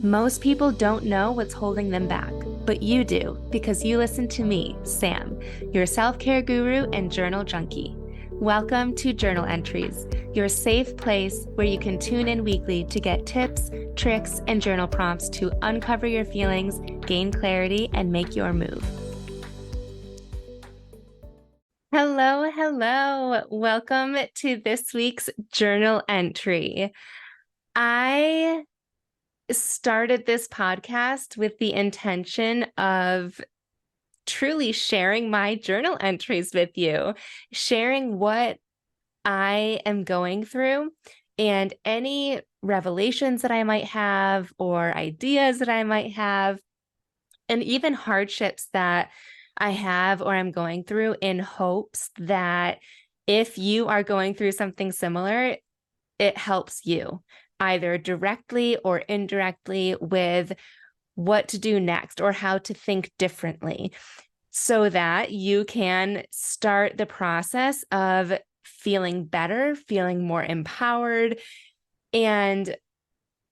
Most people don't know what's holding them back, but you do because you listen to me, Sam, your self-care guru and journal junkie. Welcome to Journal Entries, your safe place where you can tune in weekly to get tips, tricks, and journal prompts to uncover your feelings, gain clarity, and make your move. Hello, hello. Welcome to this week's journal entry. I started this podcast with the intention of truly sharing my journal entries with you, sharing what I am going through and any revelations that I might have or ideas that I might have, and even hardships that I have or I'm going through, in hopes that if you are going through something similar, it helps you either directly or indirectly with what to do next or how to think differently so that you can start the process of feeling better, feeling more empowered, and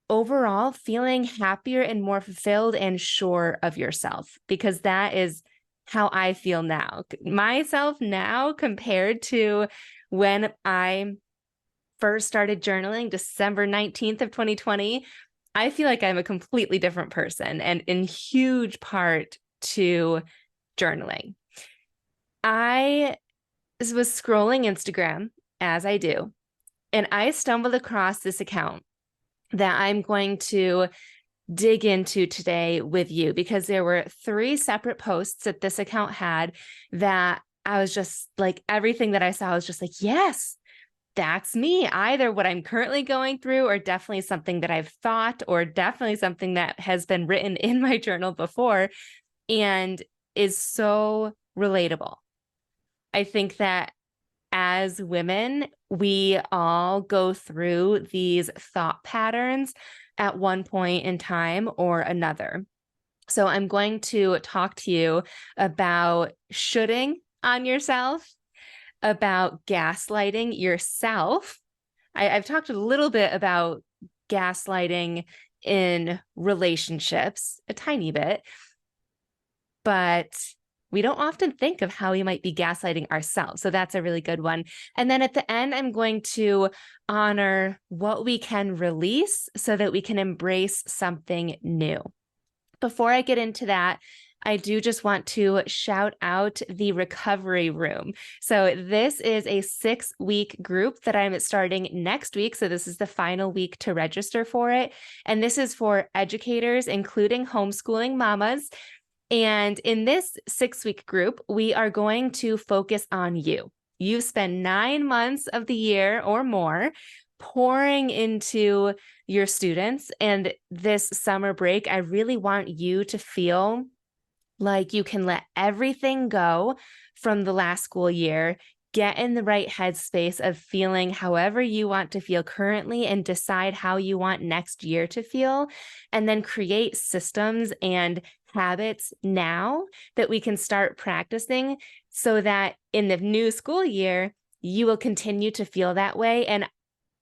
overall feeling happier and more fulfilled and sure of yourself, because that is how I feel now. Myself now compared to when I first started journaling, December 19th of 2020, I feel like I'm a completely different person, and in huge part to journaling. I was scrolling Instagram, as I do, and I stumbled across this account that I'm going to dig into today with you, because there were 3 separate posts that this account had that I was just like, everything that I saw was just like, yes, that's me. Either what I'm currently going through, or definitely something that I've thought, or definitely something that has been written in my journal before and is so relatable. I think that as women, we all go through these thought patterns at one point in time or another. So I'm going to talk to you about shoulding on yourself, about gaslighting yourself. I've talked a little bit about gaslighting in relationships, a tiny bit, but we don't often think of how we might be gaslighting ourselves. So that's a really good one. And then at the end, I'm going to honor what we can release so that we can embrace something new. Before I get into that, I do just want to shout out the recovery room. So this is a 6-week group that I'm starting next week. So this is the final week to register for it. And this is for educators, including homeschooling mamas. And in this 6-week group, we are going to focus on you. You spend 9 months of the year or more pouring into your students. And this summer break, I really want you to feel like you can let everything go from the last school year, get in the right headspace of feeling however you want to feel currently, and decide how you want next year to feel, and then create systems and habits now that we can start practicing so that in the new school year, you will continue to feel that way. And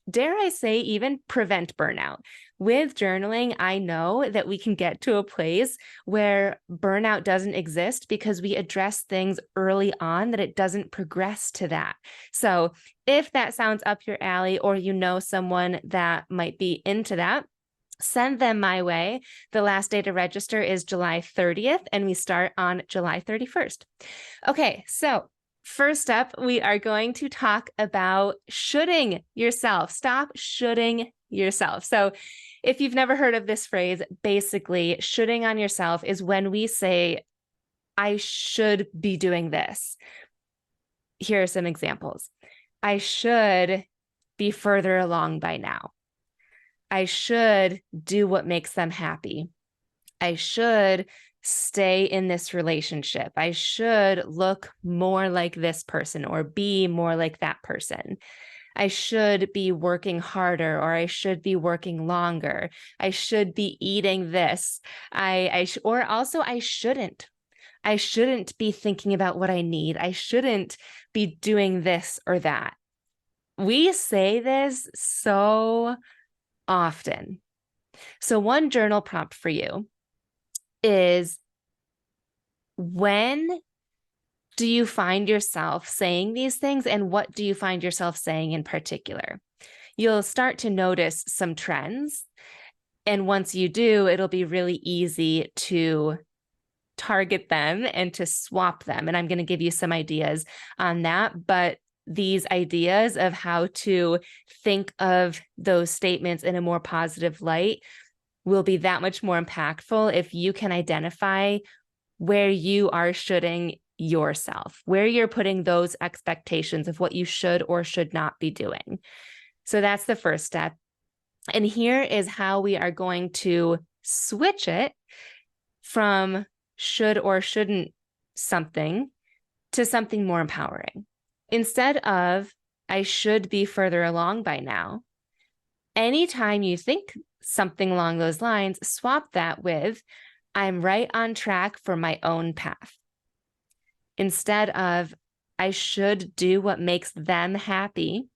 dare I say, even prevent burnout. With journaling, I know that we can get to a place where burnout doesn't exist because we address things early on, that it doesn't progress to that. So if that sounds up your alley, or you know someone that might be into that, send them my way. The last day to register is July 30th, and we start on July 31st. Okay, so first up, we are going to talk about shoulding yourself. Stop shoulding yourself. So if you've never heard of this phrase, basically shoulding on yourself is when we say, I should be doing this. Here are some examples. I should be further along by now. I should do what makes them happy. I should stay in this relationship. I should look more like this person or be more like that person. I should be working harder, or I should be working longer. I should be eating this. Or also I shouldn't. I shouldn't be thinking about what I need. I shouldn't be doing this or that. We say this so often. So one journal prompt for you is, when do you find yourself saying these things, and what do you find yourself saying in particular? You'll start to notice some trends. And once you do, it'll be really easy to target them and to swap them. And I'm going to give you some ideas on that. But these ideas of how to think of those statements in a more positive light will be that much more impactful if you can identify where you are shoulding yourself, where you're putting those expectations of what you should or should not be doing. So that's the first step. And here is how we are going to switch it from should or shouldn't something to something more empowering. Instead of, I should be further along by now, anytime you think something along those lines, swap that with, I'm right on track for my own path. Instead of, I should do what makes them happy,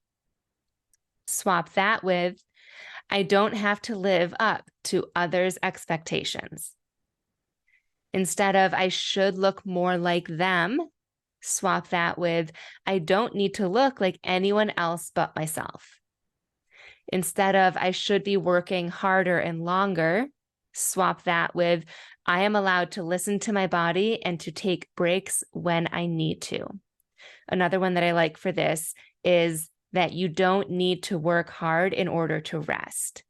swap that with, I don't have to live up to others' expectations. Instead of, I should look more like them, swap that with, I don't need to look like anyone else but myself. Instead of, I should be working harder and longer, swap that with, I am allowed to listen to my body and to take breaks when I need to. Another one that I like for this is that you don't need to work hard in order to rest.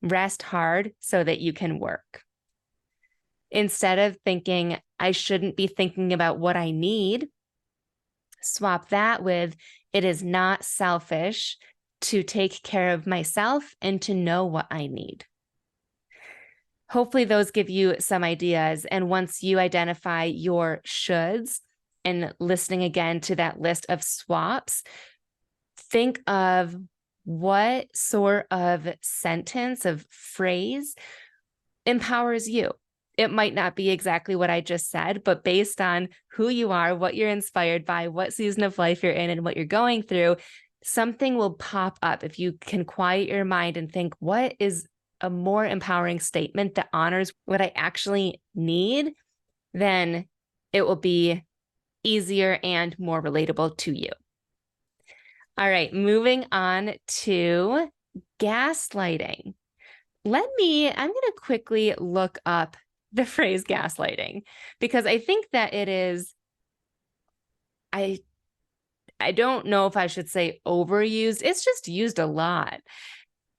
Rest hard so that you can work. Instead of thinking, I shouldn't be thinking about what I need, swap that with, it is not selfish to take care of myself and to know what I need. Hopefully those give you some ideas. And once you identify your shoulds and listening again to that list of swaps, think of what sort of sentence, of phrase empowers you. It might not be exactly what I just said, but based on who you are, what you're inspired by, what season of life you're in, and what you're going through, something will pop up. If you can quiet your mind and think, what is a more empowering statement that honors what I actually need, then it will be easier and more relatable to you. All right, moving on to gaslighting. I'm going to quickly look up the phrase gaslighting, because I think that it is, I don't know if I should say overused. It's just used a lot.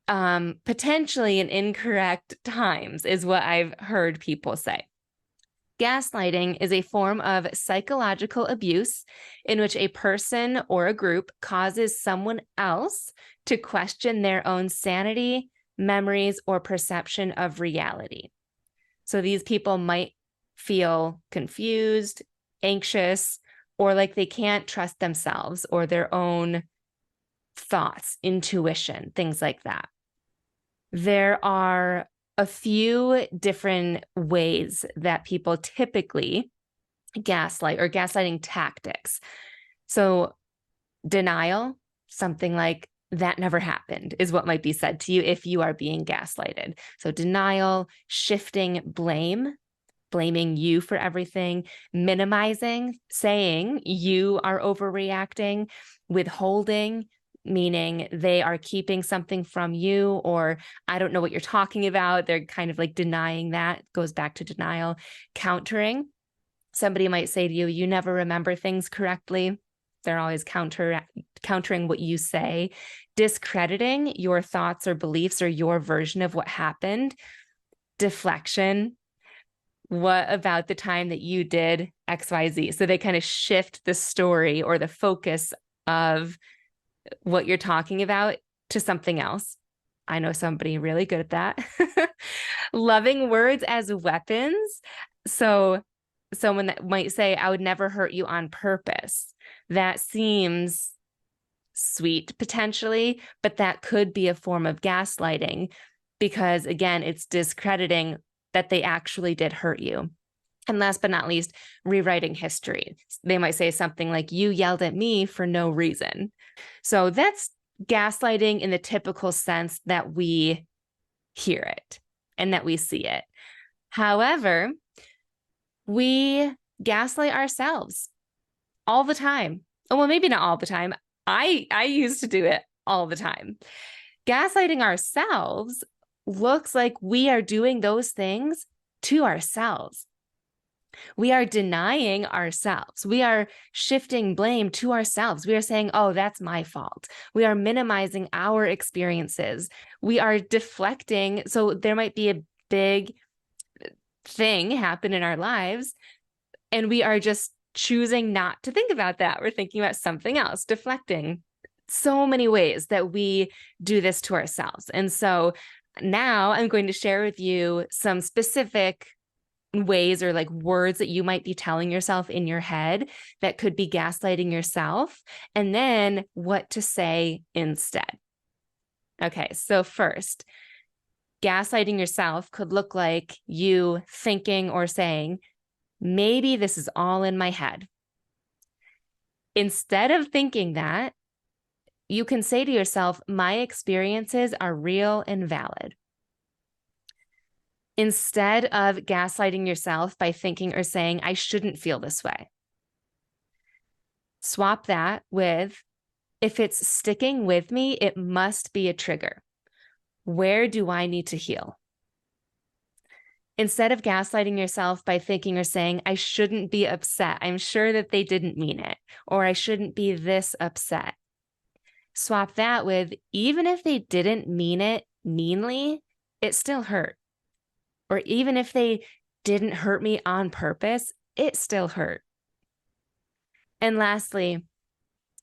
Potentially in incorrect times is what I've heard people say. Gaslighting is a form of psychological abuse in which a person or a group causes someone else to question their own sanity, memories, or perception of reality. So these people might feel confused, anxious, or like they can't trust themselves or their own thoughts, intuition, things like that. There are a few different ways that people typically gaslight, or gaslighting tactics. So denial, something like, that never happened, is what might be said to you if you are being gaslighted. So denial, shifting blame, blaming you for everything, minimizing, saying you are overreacting, withholding, meaning they are keeping something from you, or I don't know what you're talking about. They're kind of like denying that, goes back to denial. Countering, somebody might say to you, you never remember things correctly. They're always countering what you say. Discrediting your thoughts or beliefs or your version of what happened. Deflection, what about the time that you did XYZ? So they kind of shift the story or the focus of what you're talking about to something else. I know somebody really good at that. Loving words as weapons. So someone that might say, I would never hurt you on purpose. That seems sweet potentially, but that could be a form of gaslighting, because again, it's discrediting that they actually did hurt you. And last but not least, rewriting history. They might say something like, you yelled at me for no reason. So that's gaslighting in the typical sense that we hear it and that we see it. However, we gaslight ourselves all the time. Oh, well, maybe not all the time. I used to do it all the time. Gaslighting ourselves looks like we are doing those things to ourselves. We are denying ourselves. We are shifting blame to ourselves. We are saying, oh, that's my fault. We are minimizing our experiences. We are deflecting. So there might be a big thing happen in our lives, and we are just choosing not to think about that. We're thinking about something else, deflecting. So many ways that we do this to ourselves. And so now I'm going to share with you some specific ways or like words that you might be telling yourself in your head that could be gaslighting yourself, and then what to say instead. Okay, so first, gaslighting yourself could look like you thinking or saying, maybe this is all in my head. Instead of thinking that, you can say to yourself, my experiences are real and valid. Instead of gaslighting yourself by thinking or saying, I shouldn't feel this way, swap that with, if it's sticking with me, it must be a trigger. Where do I need to heal? Instead of gaslighting yourself by thinking or saying, I shouldn't be upset. I'm sure that they didn't mean it, or I shouldn't be this upset. Swap that with, even if they didn't mean it meanly, it still hurt. Or even if they didn't hurt me on purpose, it still hurt. And lastly,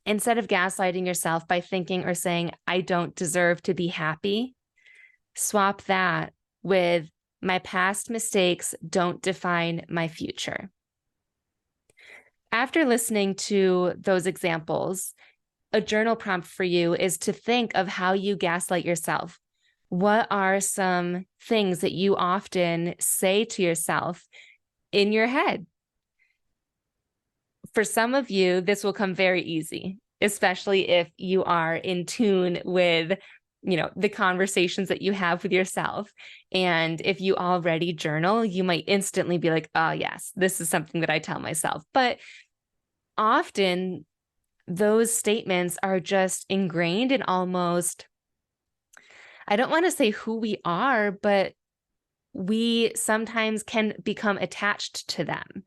instead of gaslighting yourself by thinking or saying, I don't deserve to be happy, swap that with, my past mistakes don't define my future. After listening to those examples, a journal prompt for you is to think of how you gaslight yourself. What are some things that you often say to yourself in your head? For some of you, this will come very easy, especially if you are in tune with the conversations that you have with yourself. And if you already journal, you might instantly be like, oh, yes, this is something that I tell myself. But often those statements are just ingrained in almost, I don't want to say who we are, but we sometimes can become attached to them.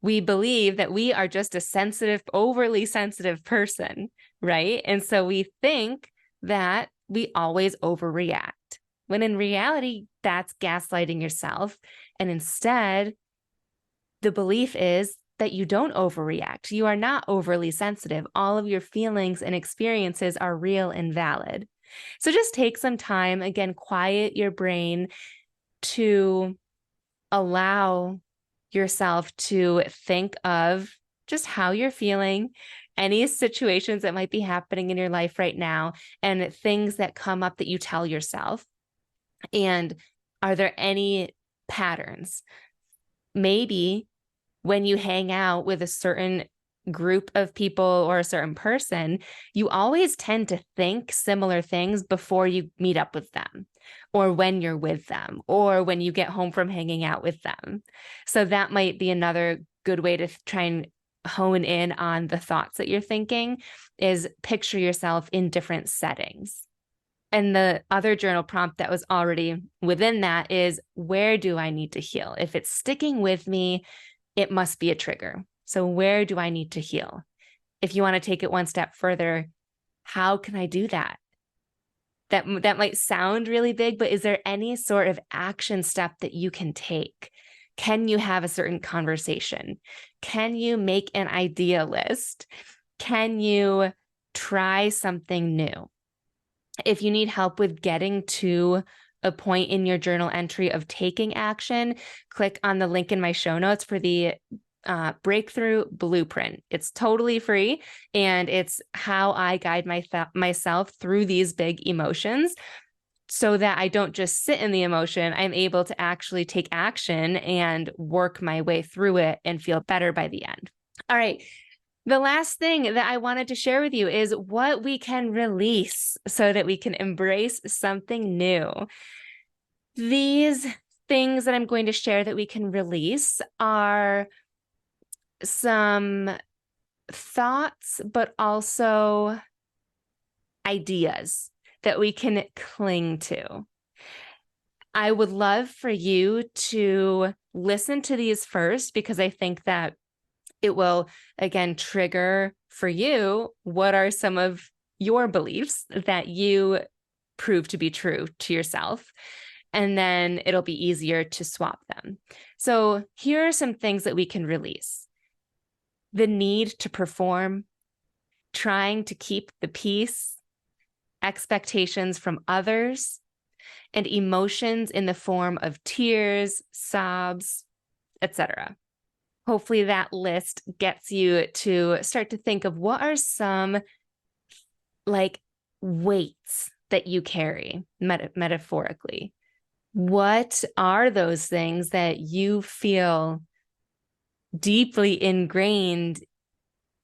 We believe that we are just a sensitive, overly sensitive person, right? And so we think that we always overreact, when in reality, that's gaslighting yourself. And instead, the belief is that you don't overreact. You are not overly sensitive. All of your feelings and experiences are real and valid. So just take some time, again, quiet your brain to allow yourself to think of just how you're feeling, any situations that might be happening in your life right now, and things that come up that you tell yourself. And are there any patterns? Maybe when you hang out with a certain group of people or a certain person, you always tend to think similar things before you meet up with them, or when you're with them, or when you get home from hanging out with them. So that might be another good way to try and hone in on the thoughts that you're thinking, is picture yourself in different settings. And the other journal prompt that was already within that is, where do I need to heal? If it's sticking with me, it must be a trigger. So where do I need to heal? If you want to take it one step further, how can I do that? That might sound really big, but is there any sort of action step that you can take? Can you have a certain conversation? Can you make an idea list? Can you try something new? If you need help with getting to a point in your journal entry of taking action, click on the link in my show notes for the breakthrough blueprint. It's totally free, and it's how I guide myself through these big emotions so that I don't just sit in the emotion. I'm able to actually take action and work my way through it and feel better by the end. All right. The last thing that I wanted to share with you is what we can release so that we can embrace something new. These things that I'm going to share that we can release are some thoughts, but also ideas that we can cling to. I would love for you to listen to these first, because I think that it will, again, trigger for you what are some of your beliefs that you prove to be true to yourself. And then it'll be easier to swap them. So here are some things that we can release: the need to perform, trying to keep the peace, expectations from others, and emotions in the form of tears, sobs, etc. Hopefully that list gets you to start to think of what are some like weights that you carry metaphorically. What are those things that you feel deeply ingrained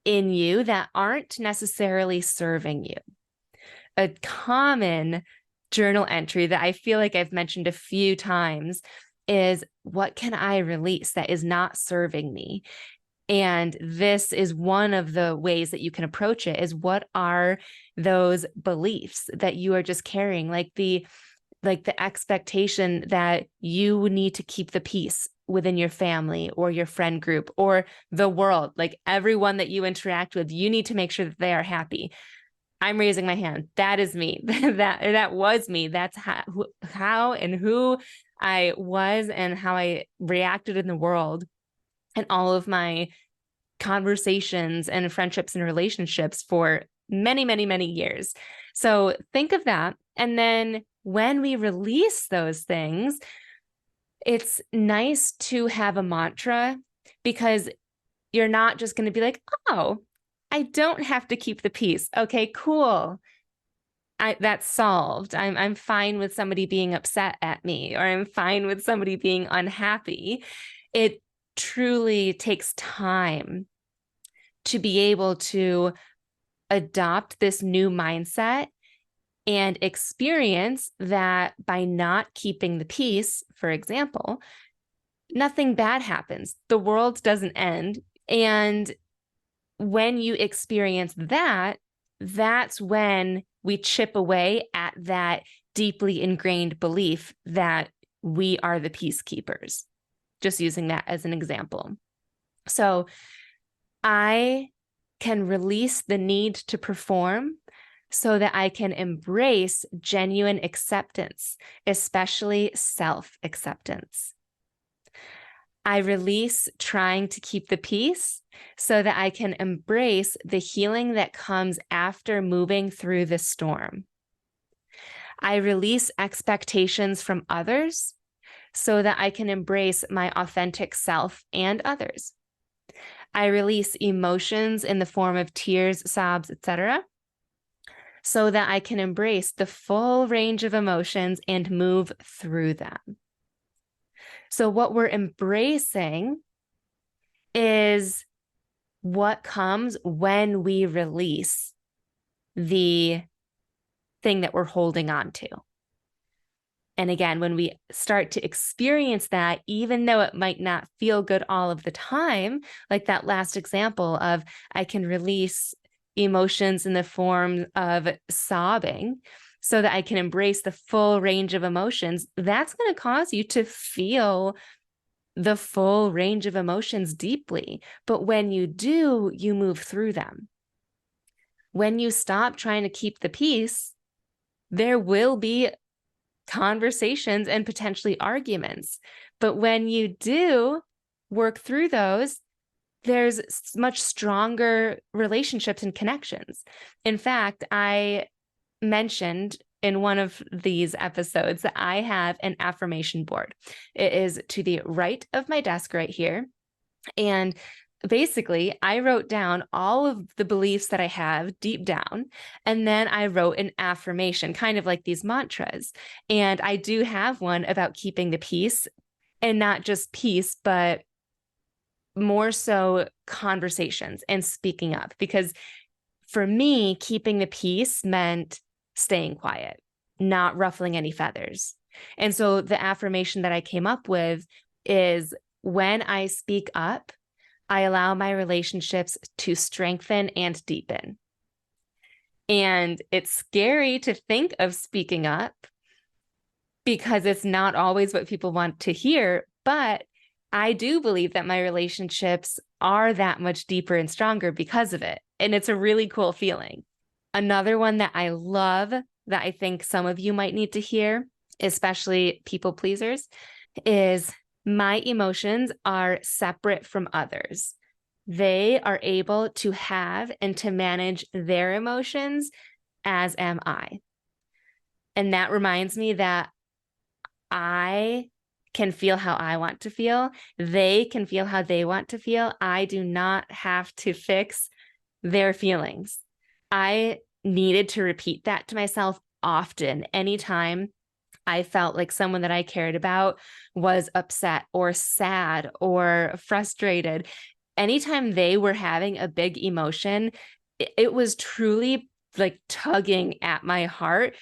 in you that aren't necessarily serving you? A common journal entry that I feel like I've mentioned a few times is, what can I release that is not serving me? And this is one of the ways that you can approach it, is what are those beliefs that you are just carrying, like the expectation that you need to keep the peace within your family or your friend group or the world, like everyone that you interact with, you need to make sure that they are happy. I'm raising my hand. That is me. that was me. That's how and who I was and how I reacted in the world, and all of my conversations and friendships and relationships for many, many, many years. So think of that. And then when we release those things, it's nice to have a mantra, because you're not just going to be like, oh, I don't have to keep the peace. Okay, cool. That's solved. I'm fine with somebody being upset at me, or I'm fine with somebody being unhappy. It truly takes time to be able to adopt this new mindset and experience that by not keeping the peace, for example, nothing bad happens. The world doesn't end. And when you experience that, that's when we chip away at that deeply ingrained belief that we are the peacekeepers. Just using that as an example. So I can release the need to perform so that I can embrace genuine acceptance, especially self-acceptance. I release trying to keep the peace so that I can embrace the healing that comes after moving through the storm. I release expectations from others so that I can embrace my authentic self and others. I release emotions in the form of tears, sobs, etc., so that I can embrace the full range of emotions and move through them. So what we're embracing is what comes when we release the thing that we're holding on to. And again, when we start to experience that, even though it might not feel good all of the time, like that last example of I can release emotions in the form of sobbing so that I can embrace the full range of emotions, that's going to cause you to feel the full range of emotions deeply. But when you do, you move through them. When you stop trying to keep the peace, there will be conversations and potentially arguments. But when you do work through those, there's much stronger relationships and connections. In fact, I mentioned in one of these episodes that I have an affirmation board. It is to the right of my desk right here. And basically, I wrote down all of the beliefs that I have deep down, and then I wrote an affirmation, kind of like these mantras. And I do have one about keeping the peace, and not just peace, but more so conversations and speaking up. Because for me, keeping the peace meant staying quiet, not ruffling any feathers. And so the affirmation that I came up with is, when I speak up, I allow my relationships to strengthen and deepen. And it's scary to think of speaking up because it's not always what people want to hear. But I do believe that my relationships are that much deeper and stronger because of it. And it's a really cool feeling. Another one that I love that I think some of you might need to hear, especially people pleasers, is my emotions are separate from others. They are able to have and to manage their emotions, as am I. And that reminds me that I can feel how I want to feel. They can feel how they want to feel. I do not have to fix their feelings. I needed to repeat that to myself often. Anytime I felt like someone that I cared about was upset or sad or frustrated, anytime they were having a big emotion, it was truly like tugging at my heart.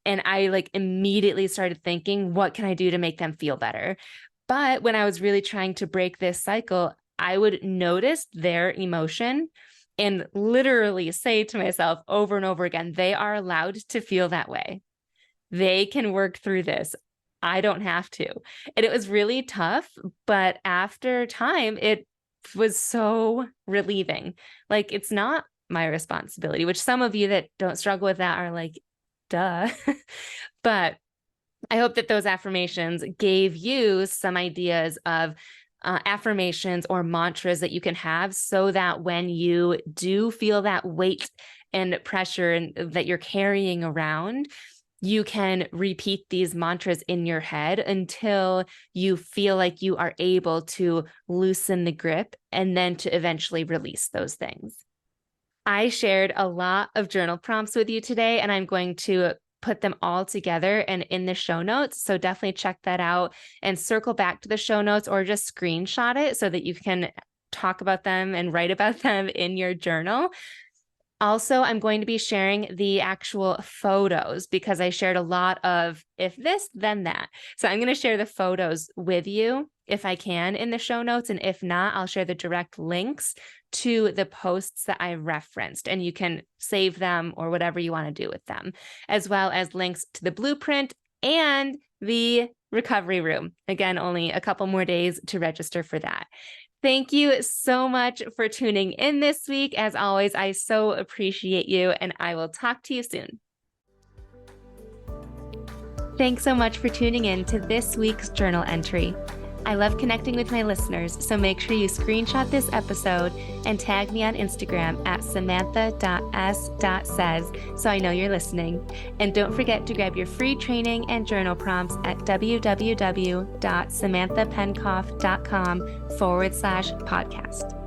And I like immediately started thinking, what can I do to make them feel better? But when I was really trying to break this cycle, I would notice their emotion and literally say to myself over and over again, they are allowed to feel that way. They can work through this. I don't have to. And it was really tough, but after time, it was so relieving. Like, it's not my responsibility, which some of you that don't struggle with that are like, duh. But I hope that those affirmations gave you some ideas of affirmations or mantras that you can have, so that when you do feel that weight and pressure and that you're carrying around, you can repeat these mantras in your head until you feel like you are able to loosen the grip and then to eventually release those things. I shared a lot of journal prompts with you today, and I'm going to put them all together and in the show notes. So definitely check that out and circle back to the show notes or just screenshot it so that you can talk about them and write about them in your journal. Also, I'm going to be sharing the actual photos because I shared a lot of if this, then that. So I'm going to share the photos with you if I can in the show notes. And if not, I'll share the direct links to the posts that I referenced, and you can save them or whatever you want to do with them, as well as links to the blueprint and the recovery room. Again, only a couple more days to register for that. Thank you so much for tuning in this week. As always, I so appreciate you, and I will talk to you soon. Thanks so much for tuning in to this week's journal entry. I love connecting with my listeners, so make sure you screenshot this episode and tag me on Instagram at samantha.s.says so I know you're listening. And don't forget to grab your free training and journal prompts at www.samanthapenkoff.com/podcast.